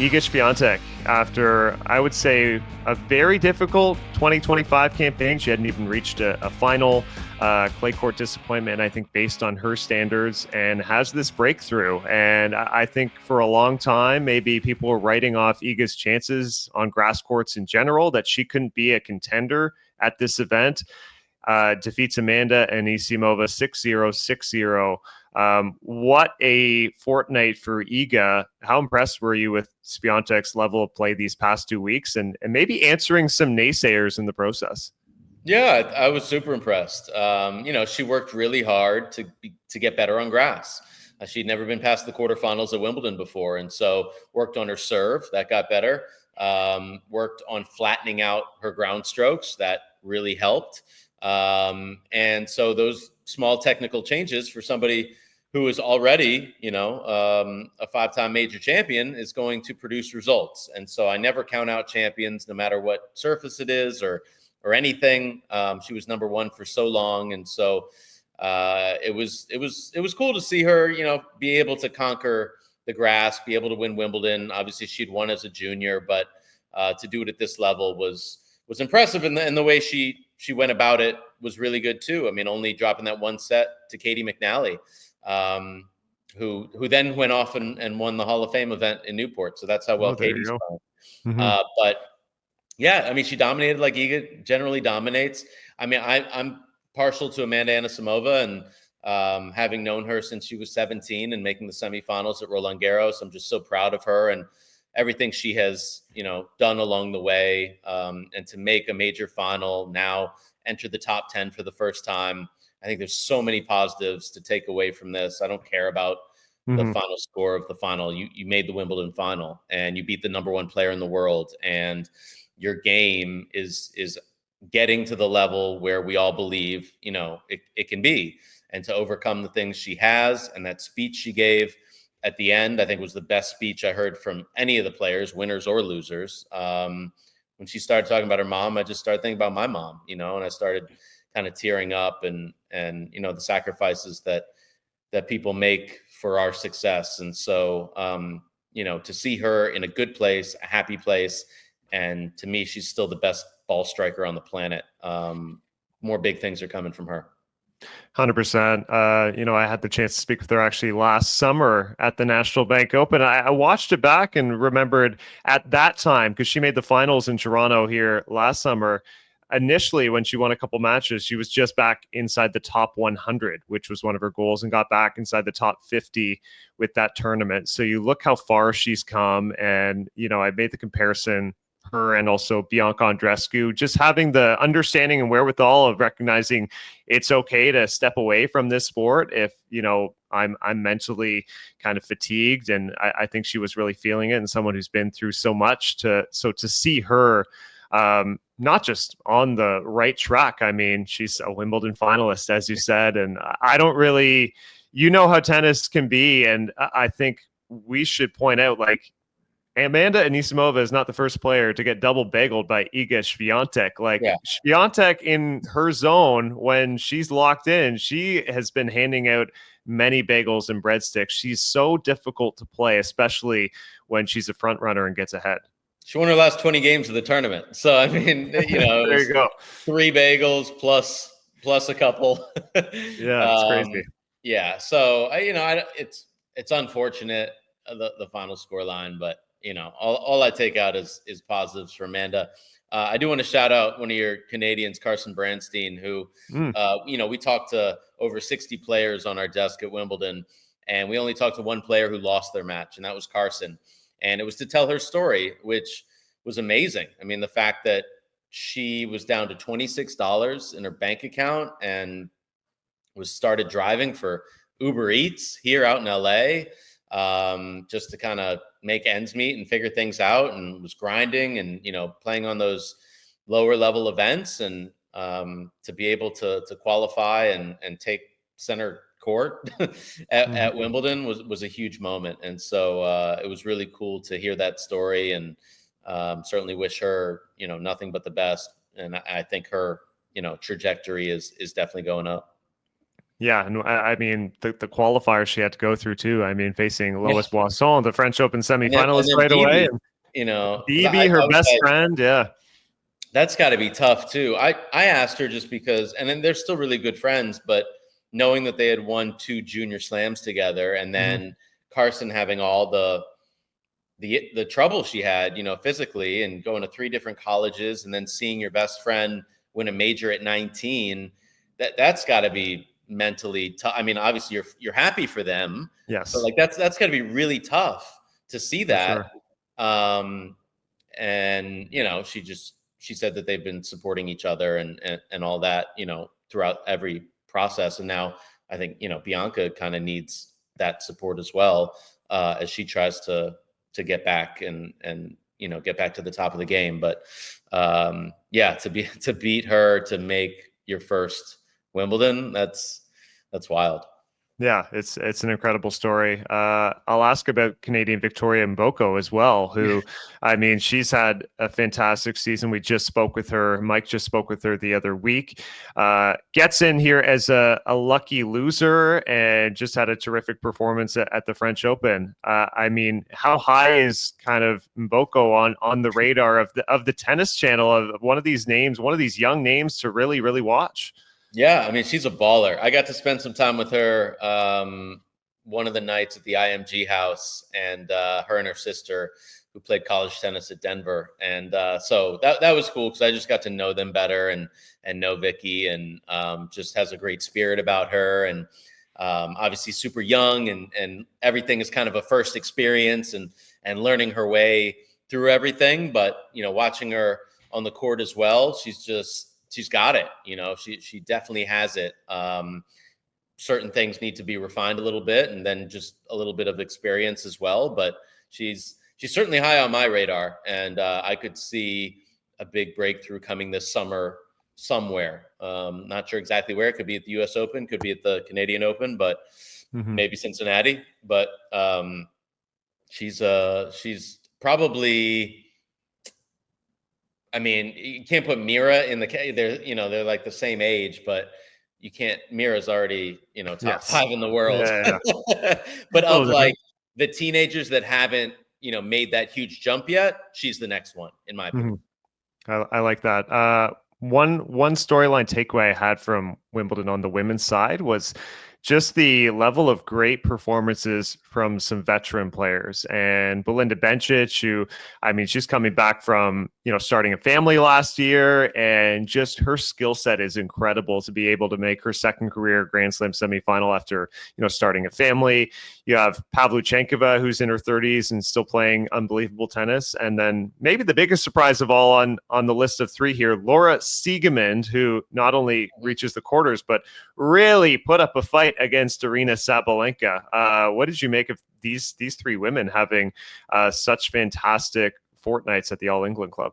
Iga Swiatek, after I would say a very difficult 2025 campaign, she hadn't even reached a final clay court disappointment, I think, based on her standards, and has this breakthrough. And I think for a long time, maybe people were writing off Iga's chances on grass courts in general, that she couldn't be a contender at this event. Defeats Amanda Anisimova 6-0, 6-0. What a fortnight for Iga. How impressed were you with Swiatek's level of play these past 2 weeks, and maybe answering some naysayers in the process? Yeah, I was super impressed. She worked really hard to get better on grass. She'd never been past the quarterfinals at Wimbledon before, and so worked on her serve. That got better. Worked on flattening out her ground strokes. That really helped. And so those small technical changes for somebody who is already, a five-time major champion is going to produce results. And so I never count out champions, no matter what surface it is or anything. She was number one for so long. And so it was cool to see her, be able to conquer the grass, be able to win Wimbledon. Obviously she'd won as a junior, but to do it at this level was impressive. And the way she went about it was really good too. I mean, only dropping that one set to Katie McNally, who then went off and won the Hall of Fame event in Newport. So that's how well Katie's playing. Mm-hmm. But yeah, I mean, she dominated like Iga generally dominates. I mean, I'm partial to Amanda Anisimova, and having known her since she was 17 and making the semifinals at Roland Garros, I'm just so proud of her and everything she has, done along the way, and to make a major final now, enter the top 10 for the first time. I think there's so many positives to take away from this. I don't care about the final score of the final. You made the Wimbledon final and you beat the number one player in the world, and your game is getting to the level where we all believe, it can be. And to overcome the things she has, and that speech she gave at the end, I think was the best speech I heard from any of the players, winners or losers. When she started talking about her mom, I just started thinking about my mom, and I started kind of tearing up and the sacrifices that people make for our success. And so, to see her in a good place, a happy place, and to me, she's still the best ball striker on the planet. More big things are coming from her. 100%. I had the chance to speak with her actually last summer at the National Bank Open. I watched it back and remembered at that time, because she made the finals in Toronto here last summer. Initially, when she won a couple matches, she was just back inside the top 100, which was one of her goals, and got back inside the top 50 with that tournament. So you look how far she's come. And, I made the comparison, her and also Bianca Andreescu, just having the understanding and wherewithal of recognizing it's okay to step away from this sport if, I'm mentally kind of fatigued. And I think she was really feeling it, and someone who's been through so much to see her, not just on the right track. I mean, she's a Wimbledon finalist, as you said, and I don't really, how tennis can be. And I think we should point out, like, Amanda Anisimova is not the first player to get double bageled by Iga Swiatek. Swiatek in her zone, when she's locked in, she has been handing out many bagels and breadsticks. She's so difficult to play, especially when she's a front runner and gets ahead. She won her last 20 games of the tournament. So, I mean, there you go. 3 bagels plus a couple. Yeah, it's crazy. Yeah. So, it's unfortunate, the final score line, but all I take out is positives for Amanda. I do want to shout out one of your Canadians, Carson Branstein, who, we talked to over 60 players on our desk at Wimbledon, and we only talked to one player who lost their match, and that was Carson. And it was to tell her story, which was amazing. I mean, the fact that she was down to $26 in her bank account and started driving for Uber Eats here out in LA, just to kind of make ends meet and figure things out, and was grinding and, playing on those lower level events, and to be able to qualify and take center court at Wimbledon was a huge moment. And so it was really cool to hear that story, and certainly wish her, nothing but the best. And I think her, trajectory is definitely going up. Yeah, and I mean the qualifiers she had to go through too. I mean, facing Yeah. Lois Boisson, the French Open And semifinalist then right away, BB, and because Bibi, her I was best like, friend. Yeah. that's got to be tough too. I asked her just because, and then they're still really good friends, but knowing that they had won 2 junior slams together, and Mm-hmm. then Carson having all the trouble she had, physically, and going to 3 different colleges, and then seeing your best friend win a major at 19, that's got to be mentally tough. I mean, obviously you're happy for them, but Yes, like that's got to be really tough to see for that. sure. Um, and she said that they've been supporting each other and all that, throughout every process. And now I think Bianca kind of needs that support as well, as she tries to get back and get back to the top of the game. But yeah, to beat her, to make your first Wimbledon, that's wild. Yeah, it's an incredible story. I'll ask about Canadian Victoria Mboko as well, who, I mean, she's had a fantastic season. We just spoke with her. Mike just spoke with her the other week. Gets in here as a lucky loser and just had a terrific performance at the French Open. I mean, how high is kind of Mboko on the radar of the tennis channel, of one of these names, one of these young names to really, really watch? Yeah, I mean, she's a baller. I got to spend some time with her one of the nights at the IMG house, and her and her sister, who played college tennis at Denver. And so that was cool, because I just got to know them better and know Vicky, and just has a great spirit about her. And obviously super young, and everything is kind of a first experience, and learning her way through everything. But watching her on the court as well, she's got it. She definitely has it. Certain things need to be refined a little bit, and then just a little bit of experience as well. But she's certainly high on my radar, and I could see a big breakthrough coming this summer somewhere. Not sure exactly where. It could be at the U.S. Open, could be at the Canadian Open, but Mm-hmm. maybe Cincinnati. But she's probably. I mean, you can't put Mira in the they're like the same age, but you can't. Mira's already top Yes. 5 in the world. Yeah. But Oh, of like the teenagers that haven't made that huge jump yet, she's the next one, in my opinion. I like that. One storyline takeaway I had from Wimbledon on the women's side was just the level of great performances from some veteran players. And Belinda Bencic, who, I mean, she's coming back from, starting a family last year, and just her skill set is incredible to be able to make her second career Grand Slam semifinal after, starting a family. You have Pavlyuchenkova, who's in her 30s and still playing unbelievable tennis. And then maybe the biggest surprise of all on the list of 3 here, Laura Siegemund, who not only reaches the quarters, but really put up a fight against Arina Sabalenka. What did you make of these 3 women having such fantastic fortnights at the All England Club?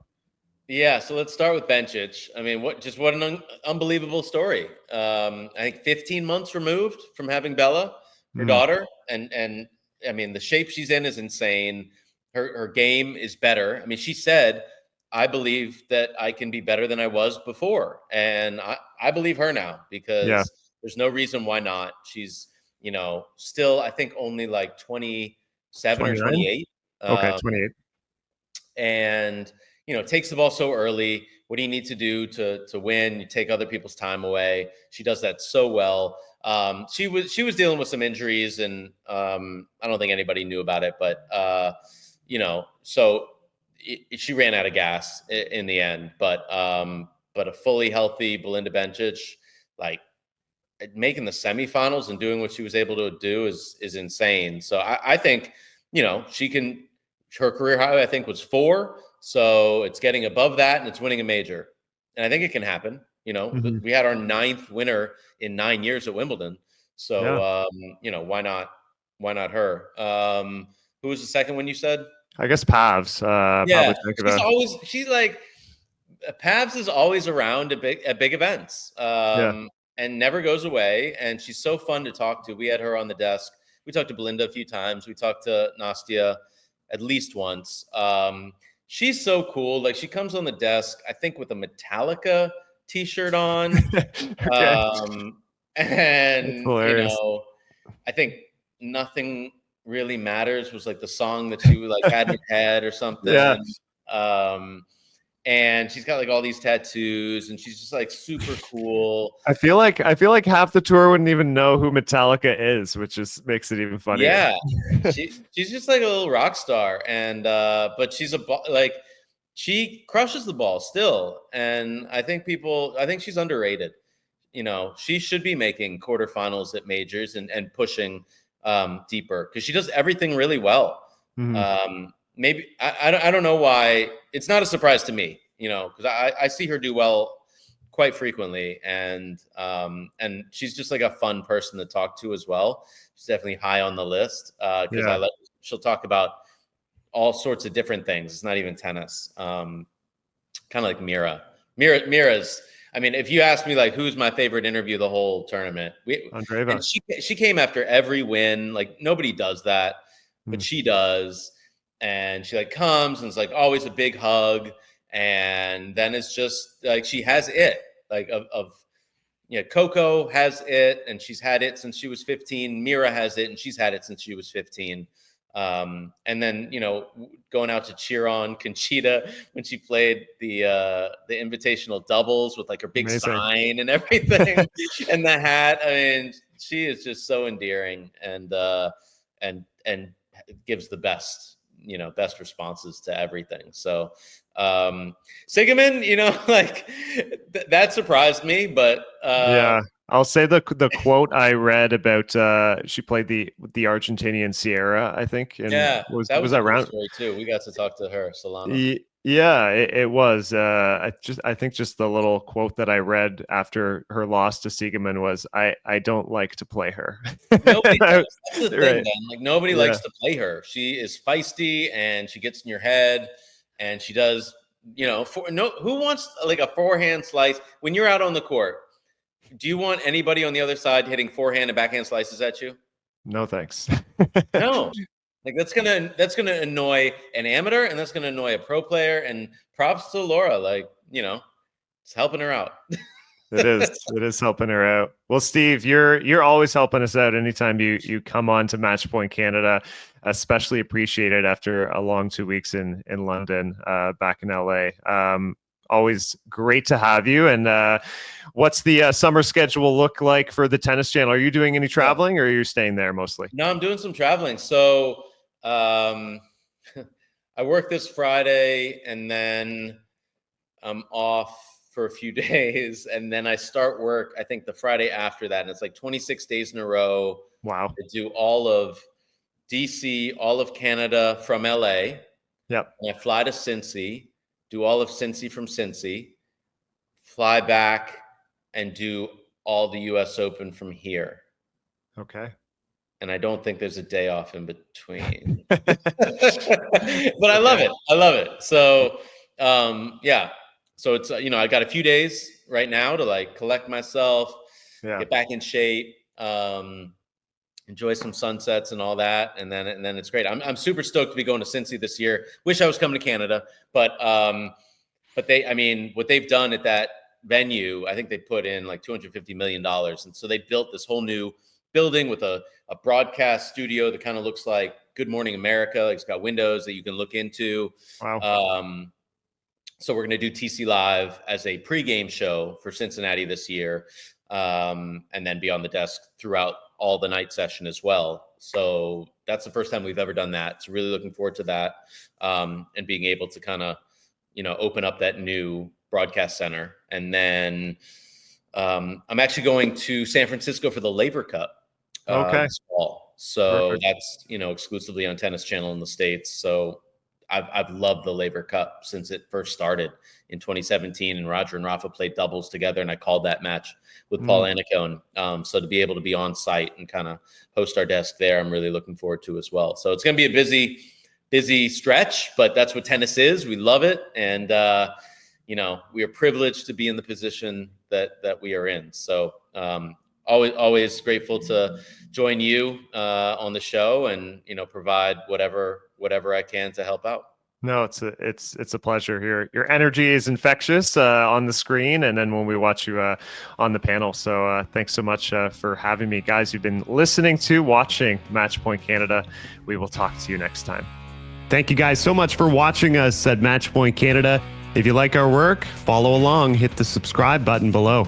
Yeah, so let's start with Bencic. I mean, what an unbelievable story. I think 15 months removed from having Bella, her daughter, and I mean, the shape she's in is insane. Her game is better. I mean, she said, "I believe that I can be better than I was before," and I believe her now, Yeah. because there's no reason why not. She's still, I think, only like 27 or 29? 28. Okay, 28. And takes the ball so early. What do you need to do to win? You take other people's time away. She does that so well. She was dealing with some injuries, and I don't think anybody knew about it, but so she ran out of gas in the end. But a fully healthy Belinda Bencic, like, making the semifinals and doing what she was able to do is insane. So I think she can. Her career high, I think, was 4. So it's getting above that, and it's winning a major. And I think it can happen. We had our 9th winner in 9 years at Wimbledon. So, Yeah. Why not? Why not her? Who was the second one you said? I guess Pavs. Yeah, Pavlyuchenkova. she's like, Pavs is always around at big events, Yeah. and never goes away. And she's so fun to talk to. We had her on the desk. We talked to Belinda a few times. We talked to Nastia at least once. She's so cool. Like, she comes on the desk, I think, with a Metallica t-shirt on. Okay. And, I think Nothing Really Matters was like the song that she like had in her head or something. Yeah. And she's got like all these tattoos and she's just like super cool. I feel like half the tour wouldn't even know who Metallica is, which makes it even funnier. Yeah. She's just like a little rock star. And but she's she crushes the ball still. And I think she's underrated. She should be making quarterfinals at majors and pushing deeper because she does everything really well. Maybe I don't know why it's not a surprise to me, because I see her do well quite frequently, and she's just like a fun person to talk to as well. She's definitely high on the list because she'll talk about all sorts of different things. It's not even tennis. Kind of like Mira's. I mean, if you ask me like who's my favorite interview the whole tournament, and she came after every win. Like nobody does that, but she does. And she like comes and it's like always a big hug. And then it's just like she has it. Like Coco has it and she's had it since she was 15. Mira has it and she's had it since she was 15. And then, going out to cheer on Conchita when she played the invitational doubles with like her big sign and everything and the hat. I mean, she is just so endearing and gives the best responses to everything. So, Siegemund, that surprised me, but yeah. I'll say the quote I read about she played the Argentinian Sierra, I think. And that was that round story too. We got to talk to her, Solana. Yeah, it was. I think just the little quote that I read after her loss to Siegemund was, "I don't like to play her." Nobody does. That's the thing, man. Like nobody likes to play her. She is feisty and she gets in your head, and she does. Who wants like a forehand slice when you're out on the court? Do you want anybody on the other side hitting forehand and backhand slices at you? No, thanks. No. Like that's gonna annoy an amateur and that's gonna annoy a pro player. And props to Laura, it's helping her out. It is helping her out. Well, Steve, you're always helping us out anytime you come on to Match Point Canada. Especially appreciated after a long 2 weeks in London, back in LA. Always great to have you. And what's the summer schedule look like for the Tennis Channel? Are you doing any traveling or are you staying there mostly? No, I'm doing some traveling. So I work this Friday and then I'm off for a few days. And then I start work, I think the Friday after that. And it's like 26 days in a row. Wow. I do all of DC, all of Canada from LA. Yep. And I fly to Cincy, do all of Cincy from Cincy, fly back and do all the US Open from here. Okay. And I don't think there's a day off in between. But I love it. I love it. So, yeah. So it's, I got a few days right now to like collect myself, get back in shape, enjoy some sunsets and all that. And then it's great. I'm super stoked to be going to Cincy this year. Wish I was coming to Canada, but what they've done at that venue, I think they put in like $250 million. And so they built this whole new building with a broadcast studio that kind of looks like Good Morning America. Like it's got windows that you can look into. Wow. So we're going to do TC Live as a pregame show for Cincinnati this year, and then be on the desk throughout all the night session as well. So that's the first time we've ever done that. So really looking forward to that, and being able to kind of, open up that new broadcast center. And then I'm actually going to San Francisco for the Laver Cup this fall. So perfect. That's, exclusively on Tennis Channel in the States. So I've loved the Laver Cup since it first started in 2017, and Roger and Rafa played doubles together, and I called that match with Paul Annacone. So to be able to be on site and kind of host our desk there, I'm really looking forward to as well. So it's going to be a busy stretch, but that's what tennis is. We love it, and we are privileged to be in the position that we are in. So always grateful to join you on the show and provide whatever I can to help out. No, it's a pleasure. Your energy is infectious on the screen, and then when we watch you on the panel. So thanks so much for having me, guys. You've been listening to, watching Match Point Canada. We will talk to you next time. Thank you guys so much for watching us at Match Point Canada. If you like our work, follow along, hit the subscribe button below.